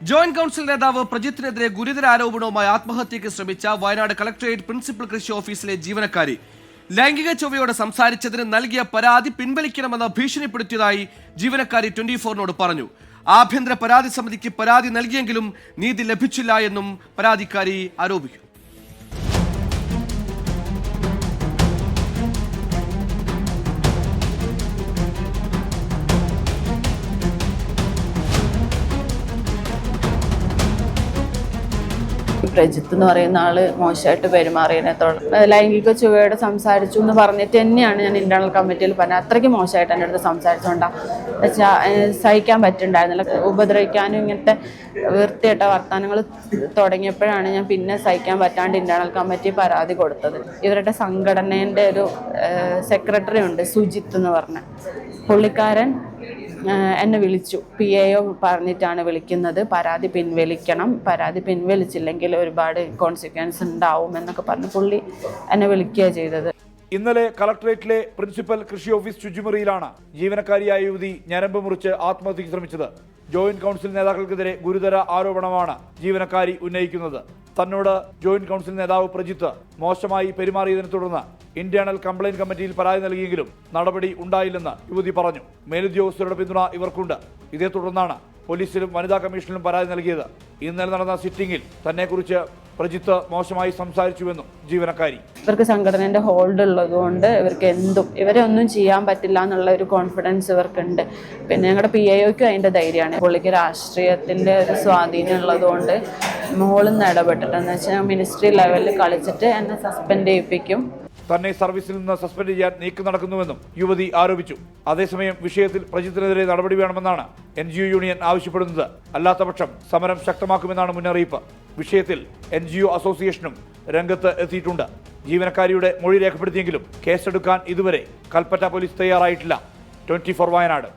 Joint council നേതാവ് പ്രജിത്തിനെതിരെ ഗുരുതര ആരോപണവുമായി ആത്മഹത്യയ്ക്ക് ശ്രമിച്ച വയനാട് കളക്ടറേറ്റ് പ്രിൻസിപ്പൽ കൃഷി ഓഫീസിലെ ജീവനക്കാരി ലൈംഗിക ചൊവ്വയോടെ സംസാരിച്ചതിന് നൽകിയ പരാതി പിൻവലിക്കണമെന്ന് ഭീഷണിപ്പെടുത്തിയതായി ജീവനക്കാരി 24-നോട് പറഞ്ഞു. ആഭ്യന്തര പരാതി സമിതിക്ക് പരാതി നൽകിയെങ്കിലും നീതി ലഭിച്ചില്ല എന്നും പരാതിക്കാരി ആരോപിച്ചു. പ്രജിത്ത് എന്ന് പറയുന്ന ആള് മോശമായിട്ട് പെരുമാറിയതിനെ തുടർന്ന് ലൈംഗിക ചുവയോടെ സംസാരിച്ചു എന്ന് പറഞ്ഞിട്ട് തന്നെയാണ് ഞാൻ ഇന്റേണൽ കമ്മിറ്റിയിൽ പറഞ്ഞത്. അത്രയ്ക്ക് മോശമായിട്ട് എൻ്റെ അടുത്ത് സംസാരിച്ചുകൊണ്ടാണ് സഹിക്കാൻ പറ്റുന്നുണ്ടായിരുന്നില്ല. ഉപദ്രവിക്കാനും ഇങ്ങനത്തെ വൃത്തികെട്ട വർത്തമാനങ്ങൾ തുടങ്ങിയപ്പോഴാണ് ഞാൻ പിന്നെ സഹിക്കാൻ പറ്റാണ്ട് ഇന്റേണൽ കമ്മിറ്റി പരാതി കൊടുത്തത്. ഇവരുടെ സംഘടനേൻ്റെ ഒരു സെക്രട്ടറി ഉണ്ട്, സുജിത്ത് എന്ന് പറഞ്ഞ പുള്ളിക്കാരൻ എന്നെ വിളിച്ചു. PAO പറഞ്ഞിട്ടാണ് വിളിക്കുന്നത്, പരാതി പിൻവലിക്കണം, പരാതി പിൻവലിച്ചില്ലെങ്കിൽ ഒരുപാട് കോൺസിക്വൻസ് ഉണ്ടാവും എന്നൊക്കെ പറഞ്ഞ് പുള്ളി എന്നെ വിളിക്കുകയാണ് ചെയ്തത്. ഇന്നലെ കളക്ടറേറ്റിലെ പ്രിൻസിപ്പൽ കൃഷി ഓഫീസ് ശുചിമുറിയിലാണ് ജീവനക്കാരിയായ യുവതി ഞരമ്പ് മുറിച്ച് ആത്മഹത്യയ്ക്ക് ശ്രമിച്ചത്. ജോയിന്റ് കൌൺസിൽ നേതാക്കൾക്കെതിരെ ഗുരുതര ആരോപണമാണ് ജീവനക്കാരി ഉന്നയിക്കുന്നത്. തന്നോട് ജോയിന്റ് കൌൺസിൽ നേതാവ് പ്രജിത്ത് മോശമായി പെരുമാറിയതിനെ തുടർന്ന് ഇന്റേണൽ കംപ്ലയിന്റ് കമ്മിറ്റിയിൽ പരാതി നൽകിയെങ്കിലും നടപടി ഉണ്ടായില്ലെന്ന് യുവതി പറഞ്ഞു. മേലുദ്യോഗസ്ഥരുടെ പിന്തുണ ഇവർക്കുണ്ട്. ഇതേ തുടർന്നാണ് പോലീസിലും വനിതാ കമ്മീഷനിലും പരാതി നൽകിയത്. ഇന്നലെ നടന്ന സിറ്റിംഗിൽ തന്നെക്കുറിച്ച് പ്രജിത്ത് മോശമായി സംസാരിച്ചുവെന്നും ജീവനക്കാരി. ഇവർക്ക് സംഘടനയുടെ ഹോൾഡ് ഉള്ളതുകൊണ്ട് ഇവരെ ഒന്നും ചെയ്യാൻ പറ്റില്ല എന്നുള്ള ഒരു കോൺഫിഡൻസ് ഇവർക്കുണ്ട്. പിന്നെ ഞങ്ങളുടെ PAOയ്ക്കും അതിൻ്റെ ധൈര്യമാണ്. പുള്ളിക്ക് രാഷ്ട്രീയത്തിൻ്റെ ഒരു സ്വാധീനം ഉള്ളതുകൊണ്ട് മോളിൽ നിന്ന് ഇടപെട്ടിട്ടെന്ന് വെച്ചാൽ മിനിസ്ട്രി ലെവലിൽ കളിച്ചിട്ട് എന്നെ സസ്പെൻഡ് ചെയ്യിപ്പിക്കും. തന്നെ സർവീസിൽ നിന്ന് സസ്പെൻഡ് ചെയ്യാൻ നീക്കം നടക്കുന്നുവെന്നും യുവതി ആരോപിച്ചു. അതേസമയം വിഷയത്തിൽ പ്രജിത്തിനെതിരെ നടപടി വേണമെന്നാണ് NGO യൂണിയൻ ആവശ്യപ്പെടുന്നത്. അല്ലാത്തപക്ഷം സമരം ശക്തമാക്കുമെന്നാണ് മുന്നറിയിപ്പ്. വിഷയത്തിൽ NGO അസോസിയേഷനും രംഗത്ത് എത്തിയിട്ടുണ്ട്. ജീവനക്കാരിയുടെ മൊഴി രേഖപ്പെടുത്തിയെങ്കിലും കേസെടുക്കാൻ ഇതുവരെ കൽപ്പറ്റ പോലീസ് തയ്യാറായിട്ടില്ല. 24 വയനാട്.